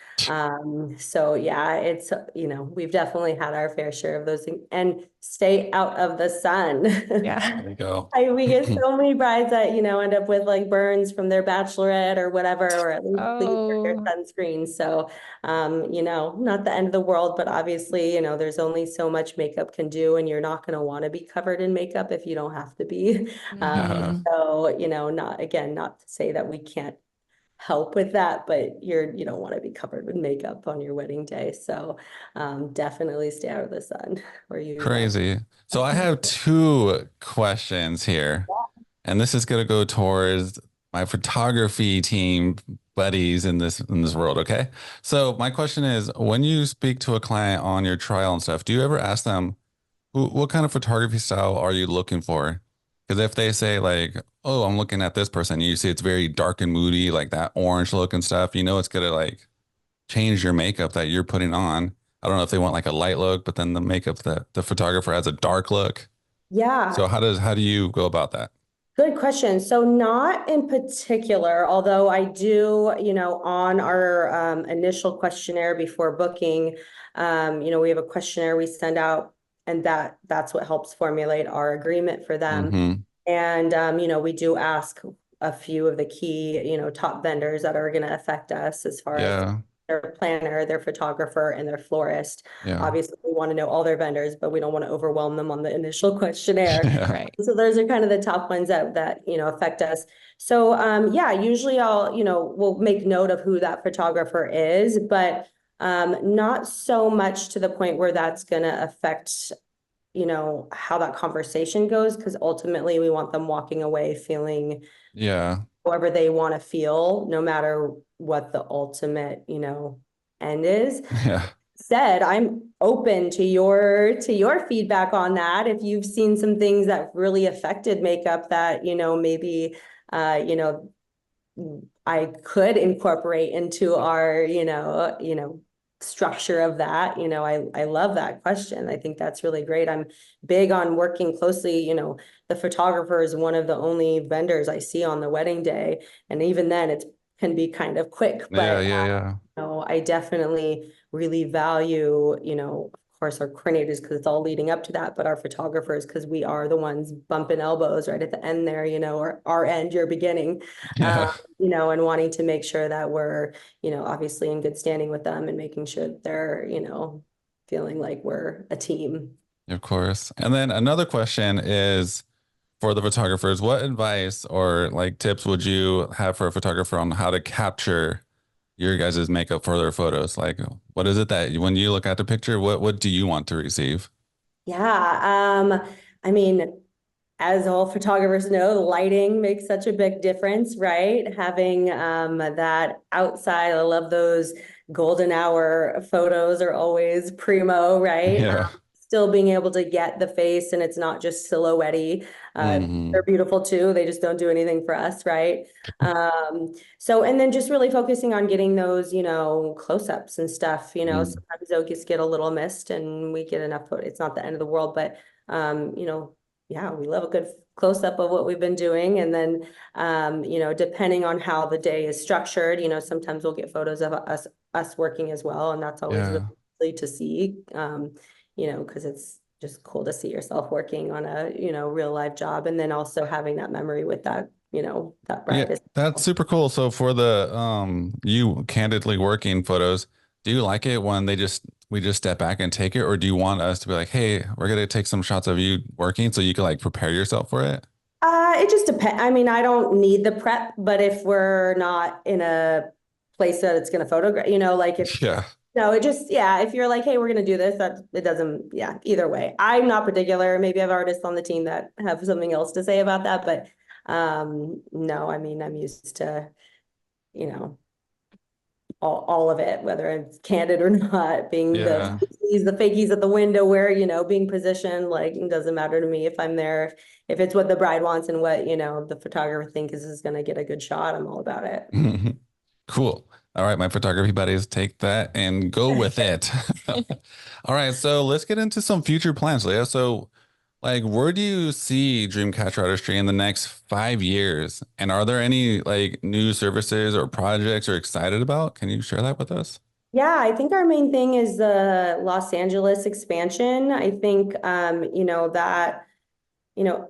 So yeah, it's, we've definitely had our fair share of those things, and stay out of the sun. Yeah. There you go. We get so many brides that, end up with like burns from their bachelorette or whatever, or at least please wear your Oh, sunscreen. So, not the end of the world, but obviously, there's only so much makeup can do, and you're not going to want to be covered in makeup if you don't have to be. Yeah. So, not to say that we can't help with that, but you don't want to be covered with makeup on your wedding day. So, definitely stay out of the sun or use Crazy. So I have two questions here, and this is gonna go towards my photography team buddies in this world, okay? So my question is, when you speak to a client on your trial and stuff, do you ever ask them what kind of photography style are you looking for? Because if they say like, "Oh, I'm looking at this person," you see it's very dark and moody, like that orange look and stuff, it's gonna like change your makeup that you're putting on. I don't know if they want like a light look, but then the makeup that the photographer has a dark look. Yeah, So how do you go about that? good question. So not in particular, although I do, on our initial questionnaire before booking, we have a questionnaire we send out, and that's what helps formulate our agreement for them. Mm-hmm. And we do ask a few of the key, top vendors that are going to affect us as far as Yeah. their planner, their photographer, and their florist. Yeah. Obviously, we want to know all their vendors, but we don't want to overwhelm them on the initial questionnaire. Yeah. right. So those are kind of the top ones that affect us. So yeah, usually we'll make note of who that photographer is, but not so much to the point where that's going to affect how that conversation goes, because ultimately we want them walking away feeling Yeah. however they want to feel, no matter what the ultimate, end is. Yeah. Said, I'm open to your feedback on that. If you've seen some things that really affected makeup that, maybe I could incorporate into our, structure of that. I love that question. I think that's really great. I'm big on working closely. The photographer is one of the only vendors I see on the wedding day. And even then it can be kind of quick, Yeah. but Yeah. Yeah. I definitely really value, of course, our coordinators, because it's all leading up to that, but our photographers, because we are the ones bumping elbows right at the end there, or our end, your beginning, Yeah. and wanting to make sure that we're, obviously in good standing with them and making sure that they're, feeling like we're a team. Of course. And then another question is for the photographers, what advice or like tips would you have for a photographer on how to capture your guys' makeup for their photos? Like, what is it that when you look at the picture, what do you want to receive? Yeah. I mean, as all photographers know, the lighting makes such a big difference, right? Having that outside, I love those golden hour photos are always primo, right? Yeah. Still being able to get the face and it's not just silhouette-y. Hmm. They're beautiful too. They just don't do anything for us, right? So, and then just really focusing on getting those, close-ups and stuff, sometimes they'll just get a little missed and we get enough, it's not the end of the world, but, yeah, we love a good close-up of what we've been doing. And then, depending on how the day is structured, sometimes we'll get photos of us working as well. And that's always really Yeah. lovely to see, because it's just cool to see yourself working on a, real life job. And then also having that memory with that, that Yeah, bride is. that's super cool. So for the you candidly working photos, do you like it when we just step back and take it, or do you want us to be like, hey, we're gonna take some shots of you working so you can like prepare yourself for it? It just depends. I mean, I don't need the prep, but if we're not in a place that it's going to photograph, like if, Yeah. no, it just, yeah, if you're like, hey, we're going to do this, that it doesn't, yeah, either way. I'm not particular. Maybe I have artists on the team that have something else to say about that, but no, I mean, I'm used to, you know, all of it, whether it's candid or not, being Yeah. the fakies at the window where, being positioned, like it doesn't matter to me if I'm there. If it's what the bride wants and what, the photographer thinks is going to get a good shot, I'm all about it. Cool. All right, my photography buddies, take that and go with it. All right, so let's get into some future plans, Leah. So, like, where do you see Dreamcatcher Artistry in the next 5 years? And are there any like new services or projects you're excited about? Can you share that with us? Yeah, I think our main thing is the Los Angeles expansion. I think, that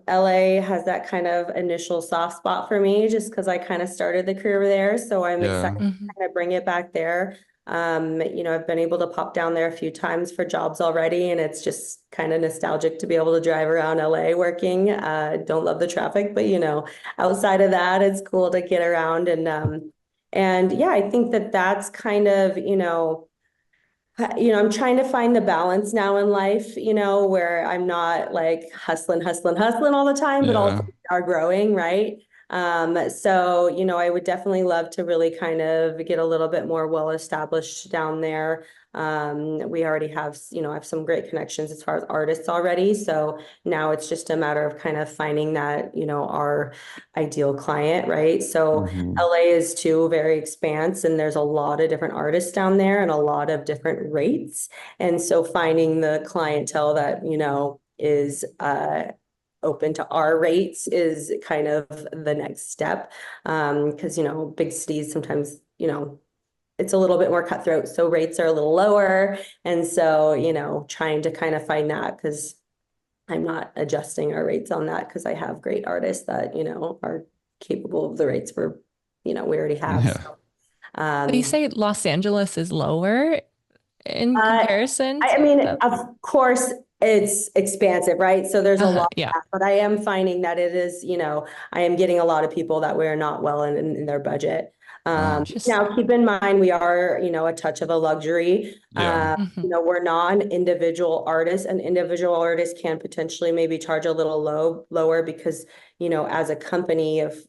LA has that kind of initial soft spot for me just because I kind of started the career there. So I'm excited Yeah. to kind of bring it back there. I've been able to pop down there a few times for jobs already, and it's just kind of nostalgic to be able to drive around LA working. Don't love the traffic, but outside of that, it's cool to get around and yeah, I think that that's kind of, I'm trying to find the balance now in life, where I'm not like hustling all the time, but also Yeah. are growing, right? So, I would definitely love to really kind of get a little bit more well established down there. We already have, I have some great connections as far as artists already. So now it's just a matter of kind of finding that, our ideal client, right? So Hmm. LA is too very expanse and there's a lot of different artists down there and a lot of different rates. And so finding the clientele that, is open to our rates is kind of the next step. Because, big cities sometimes, it's a little bit more cutthroat. So rates are a little lower. And so, trying to kind of find that because I'm not adjusting our rates on that because I have great artists that, are capable of the rates we already have. Yeah. So, So you um, say Los Angeles is lower in uh, comparison I to mean, the of course, it's expansive, right? So there's a lot of yeah. that, but I am finding that it is, I am getting a lot of people that we're not well in their budget. Oh, Now keep in mind, we are, a touch of a luxury. yeah. We're not an individual artist. An individual artist can potentially maybe charge a little lower because, as a company, if,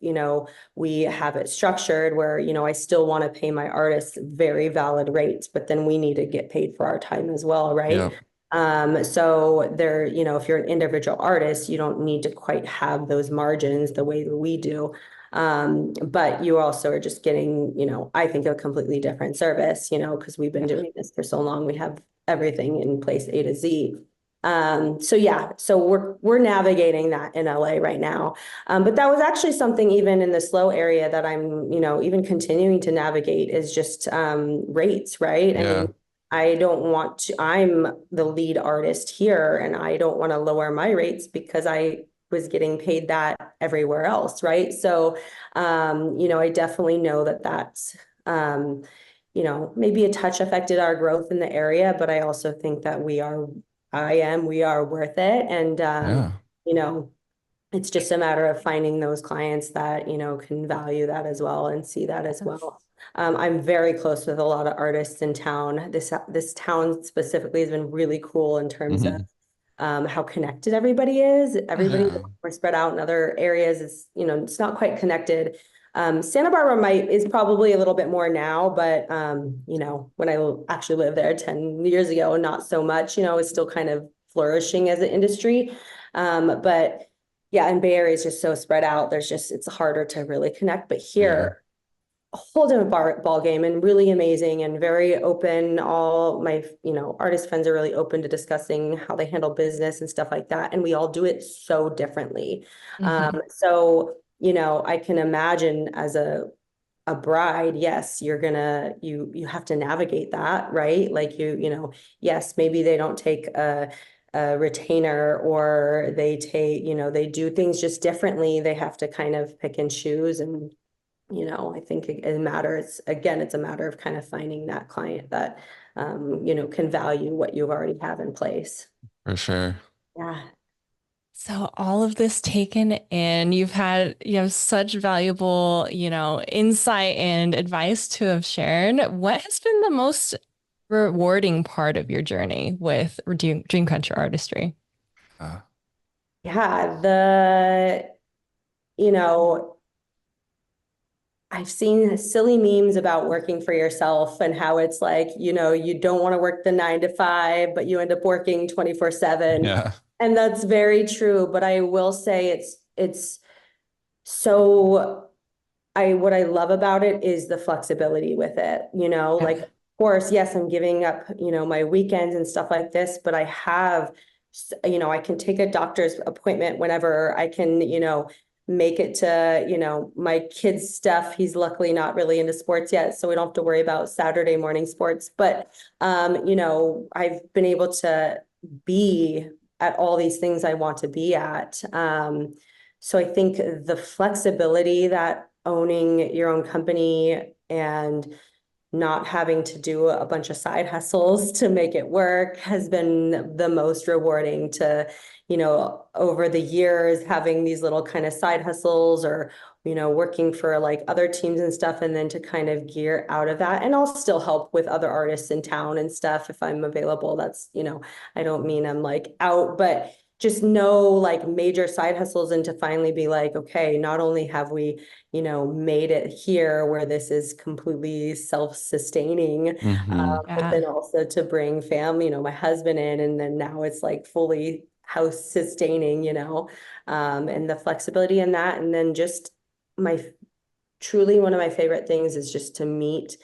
we have it structured where, I still want to pay my artists very valid rates, but then we need to get paid for our time as well, right? Yeah. So there, if you're an individual artist, you don't need to quite have those margins the way that we do. But you also are just getting, I think a completely different service, because we've been doing this for so long. We have everything in place A to Z. So yeah, so we're navigating that in LA right now. But that was actually something even in the slow area that I'm, even continuing to navigate is just rates, right? I Yeah. mean, I'm the lead artist here and I don't want to lower my rates because I was getting paid that everywhere else, right? So, I definitely know that that's, maybe a touch affected our growth in the area, but I also think that we are worth it. And, Yeah. you know, it's just a matter of finding those clients that, can value that as well and see that as well. I'm very close with a lot of artists in town. This town specifically has been really cool in terms of Hmm. how connected everybody is. Everybody Yeah. we're spread out in other areas. It's, it's not quite connected. Santa Barbara is probably a little bit more now, but when I actually lived there 10 years ago, not so much, it's still kind of flourishing as an industry. But yeah, and Bay Area is just so spread out. It's harder to really connect. But Yeah. here, a whole different ball game, and really amazing and very open. All my, artist friends are really open to discussing how they handle business and stuff like that. And we all do it so differently. Mhm. So, I can imagine as a bride, yes, you have to navigate that, right? Like yes, maybe they don't take a retainer, or they take, they do things just differently. They have to kind of pick and choose. And I think it's a matter of kind of finding that client that can value what you already have in place. For sure. Yeah. So all of this taken in, you have such valuable, insight and advice to have shared. What has been the most rewarding part of your journey with Dreamcatcher Artistry? Uh, Yeah, you know, I've seen silly memes about working for yourself and how it's like, you don't want to work the 9 to 5, but you end up working 24/7. yeah. And that's very true. But I will say it's so what I love about it is the flexibility with it, Yeah. like, of course, yes, I'm giving up, my weekends and stuff like this, but I have, I can take a doctor's appointment whenever. I can, make it to, my kid's stuff. He's luckily not really into sports yet, so we don't have to worry about Saturday morning sports. But, I've been able to be at all these things I want to be at. So I think the flexibility that owning your own company and not having to do a bunch of side hustles to make it work has been the most rewarding to, over the years, having these little kind of side hustles, or, working for like other teams and stuff, and then to kind of gear out of that. And I'll still help with other artists in town and stuff if I'm available. That's, I don't mean I'm like out, but just no like major side hustles, and to finally be like, okay, not only have we, made it here where this is completely self-sustaining, Hmm. but Yeah. then also to bring family, my husband in, and then now it's like fully house sustaining, and the flexibility in that. And then just my truly one of my favorite things is just to meet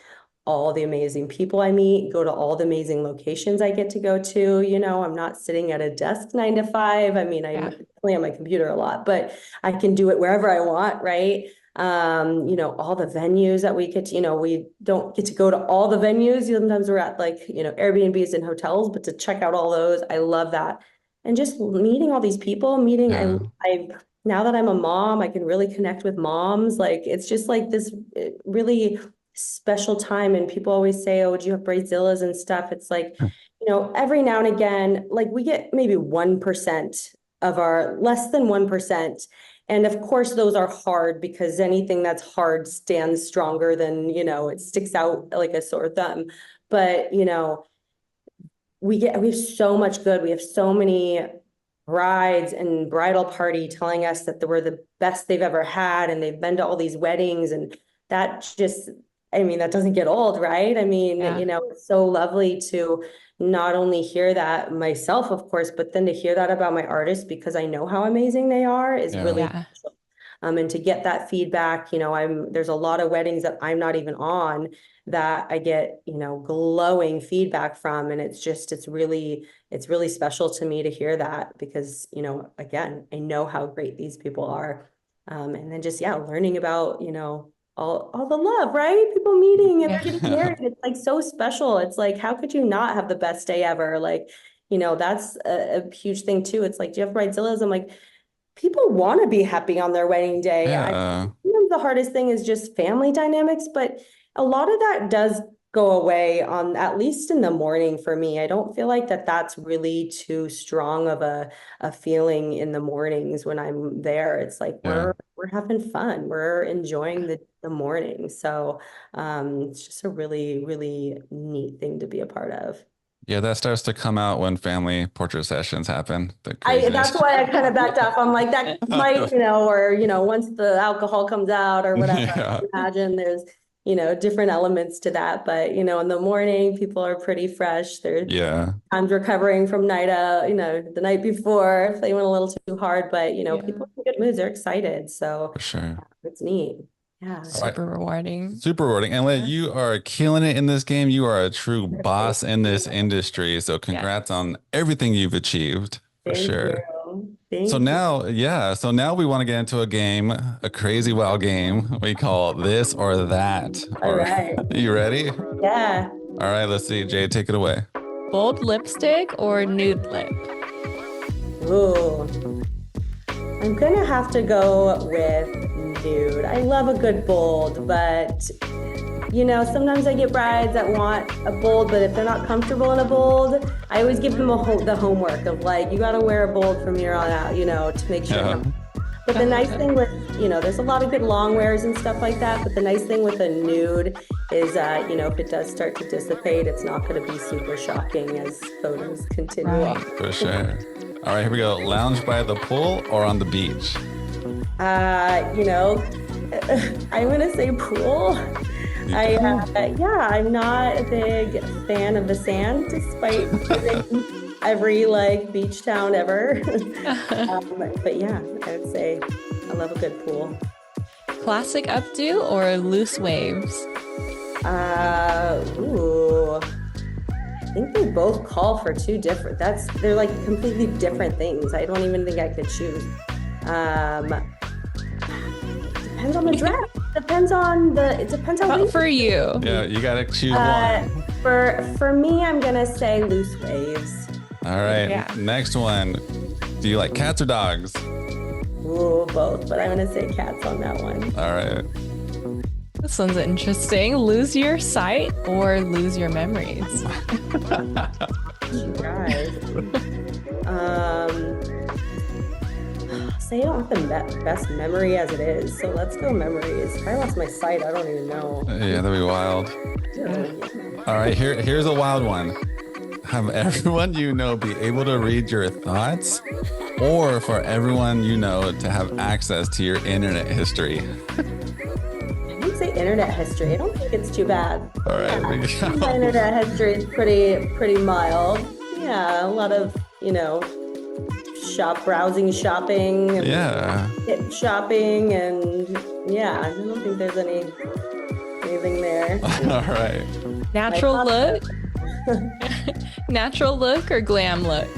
all the amazing people I meet, go to all the amazing locations I get to go to. I'm not sitting at a desk 9 to 5. I mean, I'm Yeah. definitely on my computer a lot, but I can do it wherever I want, right? All the venues that we get to, we don't get to go to all the venues. Sometimes we're at like, Airbnbs and hotels, but to check out all those, I love that. And just meeting all these people, Yeah. I now that I'm a mom, I can really connect with moms. Like, it's just like this really special time. And people always say, oh, do you have bridezillas and stuff? It's like, every now and again, like we get maybe 1% of our, less than 1%. And of course, those are hard because anything that's hard stands stronger than, it sticks out like a sore thumb. But, we have so much good. We have so many brides and bridal party telling us that they were the best they've ever had, and they've been to all these weddings, and that just, I mean, that doesn't get old, right? I mean, Yeah. it's so lovely to not only hear that myself, of course, but then to hear that about my artists, because I know how amazing they are, is Yeah. really Yeah. special. And to get that feedback, there's a lot of weddings that I'm not even on that I get, glowing feedback from. And it's really special to me to hear that, because, again, I know how great these people are. And then just, yeah, learning about, all the love, right? People meeting and they're getting Yeah. married. It's like so special. It's like, how could you not have the best day ever? Like, that's a huge thing too. It's like, do you have bridezillas? I'm like, people want to be happy on their wedding day. Yeah. Sometimes the hardest thing is just family dynamics, but a lot of that does go away on, at least in the morning for me. I don't feel like that's really too strong of a feeling in the mornings when I'm there. It's like Yeah. we're having fun. We're enjoying the morning. So it's just a really, really neat thing to be a part of. Yeah, that starts to come out when family portrait sessions happen. The That's craziness. why I kind of backed off. I'm like, that might, or, once the alcohol comes out or whatever, I Yeah, can imagine there's, different elements to that. But, in the morning, people are pretty fresh. They're yeah, times recovering from night out, the night before, if they went a little too hard, but, Yeah. people are in good moods. They're excited. So for sure. it's neat. Yeah. All right. Super rewarding. Super rewarding. And Leah, you are killing it in this game. You are a true boss in this industry. So congrats on everything you've achieved for Thank sure. you. Thank So you. now, yeah, so now we want to get into a game, a crazy wild game we call this or that. All right. You ready? Yeah. All right, let's see. Jade, take it away. Bold lipstick or nude lip? Ooh. I'm gonna have to go with nude. I love a good bold, but sometimes I get brides that want a bold, but if they're not comfortable in a bold, I always give them the homework of like, you gotta wear a bold from here on out, to make sure. Yeah. But the nice thing with, there's a lot of good long wears and stuff like that. But the nice thing with a nude is, if it does start to dissipate, it's not going to be super shocking as photos continue on. For sure. All right, here we go. Lounge by the pool or on the beach? I'm going to say pool. I'm not a big fan of the sand, despite visiting every beach town ever. But yeah, I would say I love a good pool. Classic updo or loose waves? Ooh. I think they both call for two different, they're like completely different things. I don't even think I could choose. Depends on the dress. It depends on But for you. Yeah, you got to choose one. For me, I'm gonna say loose waves. All right, Yeah. next one. Do you like cats or dogs? Ooh, both, but I'm gonna say cats on that one. All right. This one's interesting. Lose your sight or lose your memories? You guys. Say I don't have the best memory as it is, so let's go memories. If I lost my sight, I don't even know. Yeah, that'd be wild. All right, here's a wild one. Have everyone you know be able to read your thoughts, or for everyone you know to have access to your internet history. I would say internet history. I don't think it's too bad. All right, here we go. My internet history is pretty mild. Yeah, a lot of, browsing, shopping, and Yeah. shopping, and yeah, I don't think there's anything there. All right. Natural look? Natural look or glam look?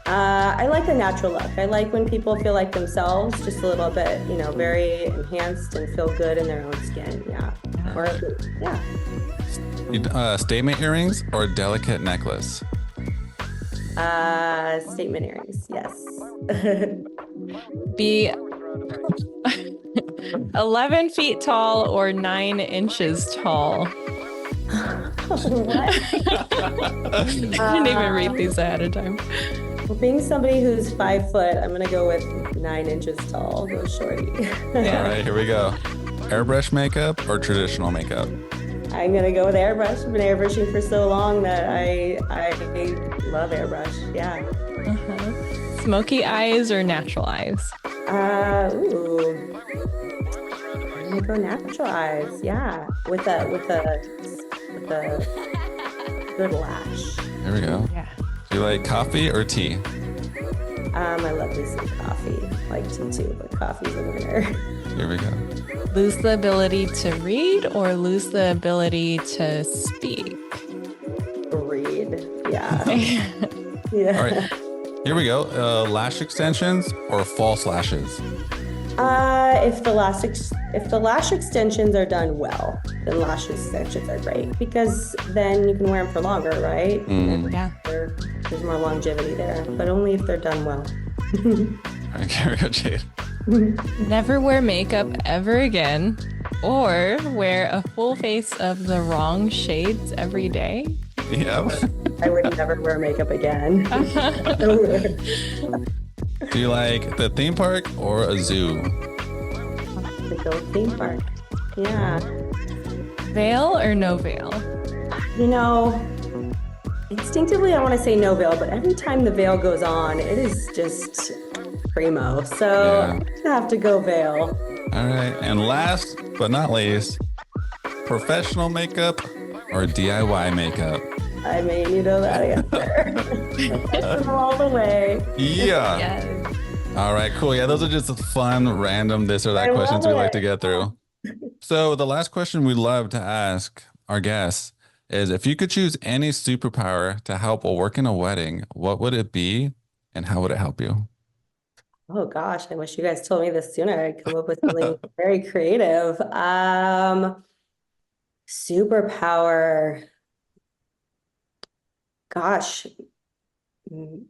I like the natural look. I like when people feel like themselves, just a little bit, very enhanced and feel good in their own skin. Yeah. Or yeah. Statement earrings or delicate necklace? Statement earrings. Yes. Be 11 feet tall or 9 inches tall? What? I didn't even read these ahead of time. Well, being somebody who's 5 foot, I'm gonna go with 9 inches tall. Go shorty. All right, here we go. Airbrush makeup or traditional makeup? I'm gonna go with airbrush. I've been airbrushing for so long that I love airbrush. Yeah. Smoky eyes or natural eyes? Ooh. I'm gonna go natural eyes. Yeah, with a good lash. Here we go. Yeah. Do you like coffee or tea? I love me some coffee. I like tea too, but coffee's a winner. Here we go. Lose the ability to read or lose the ability to speak? Read. Yeah. Yeah. All right, here we go. Lash extensions or false lashes? If the lash extensions are done well, then lash extensions are great because then you can wear them for longer, right? And Yeah. there's more longevity there, but only if they're done well. All right, here we go, Jade. Never wear makeup ever again or wear a full face of the wrong shades every day? Yep. I would never wear makeup again. Do you like the theme park or a zoo? The go theme park. Yeah. Veil or no veil? Instinctively, I want to say no veil, but every time the veil goes on, it is just primo. So Yeah. I'm gonna have to go veil. All right. And last but not least, professional makeup or DIY makeup? I mean, you know that answer. Professional all the way. Yeah. Yes. All right, cool. Yeah, those are just fun, random this or that I questions love we like it. to get through. So the last question we love to ask our guests is if you could choose any superpower to help while working a wedding, what would it be and how would it help you? Oh gosh, I wish you guys told me this sooner. I'd come up with something very creative. Superpower. Gosh, mm,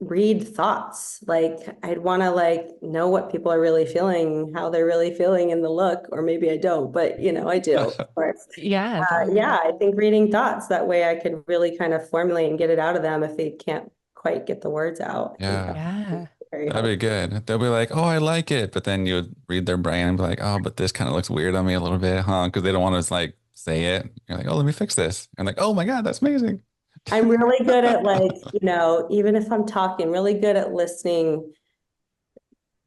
read thoughts. Like I'd want to like know what people are really feeling, how they're really feeling in the look, or maybe I don't, but I do, of course. Yeah, Yeah, I think reading thoughts, that way I could really kind of formulate and get it out of them if they can't quite get the words out. I think Yeah, that's yeah. very that'd be helpful. good. They'll be like, "Oh, I like it," but then you would read their brain and be like, "Oh, but this kind of looks weird on me a little bit, huh?" Because they don't want to like say it. You're like, "Oh, let me fix this." And like, "Oh my God, that's amazing." I'm really good at like, even if I'm talking, really good at listening,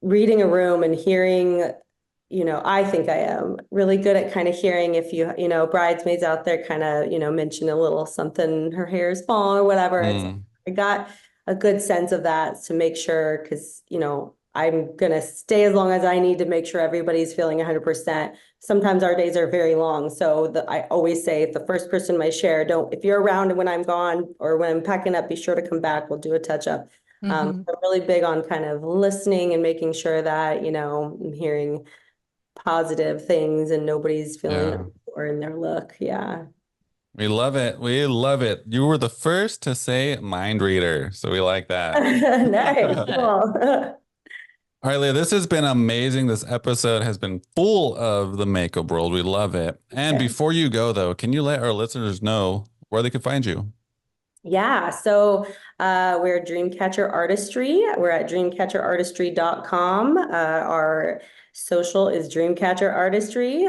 reading a room and hearing, I think I am really good at kind of hearing if bridesmaids out there kind of, mention a little something, her hair is falling or whatever. It's Mm, I got a good sense of that to make sure, because, I'm gonna stay as long as I need to make sure everybody's feeling 100%. Sometimes our days are very long. So I always say, if the first person in my share, don't, if you're around when I'm gone or when I'm packing up, be sure to come back. We'll do a touch up. Hmm. I'm really big on kind of listening and making sure that, I'm hearing positive things and nobody's feeling yeah. or in their look. Yeah. We love it. We love it. You were the first to say mind reader, so we like that. Nice. All Cool. right, Leah, this has been amazing. This episode has been full of the makeup world. We love it. And before you go, though, can you let our listeners know where they can find you? Yeah, so we're Dreamcatcher Artistry. We're at dreamcatcherartistry.com. Our social is Dreamcatcher Artistry.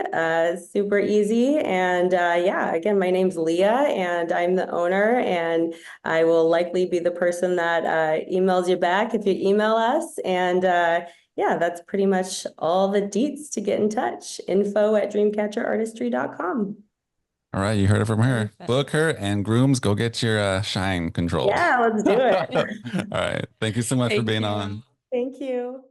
Super easy. And yeah, again, my name's Leah and I'm the owner, and I will likely be the person that emails you back if you email us. And yeah, that's pretty much all the deets to get in touch. Info at dreamcatcherartistry.com. All right, you heard it from her. Perfect. Book her and grooms, go get your shine controlled. Yeah, let's do All it. right. Thank you so much for Thank being you. on. Thank you.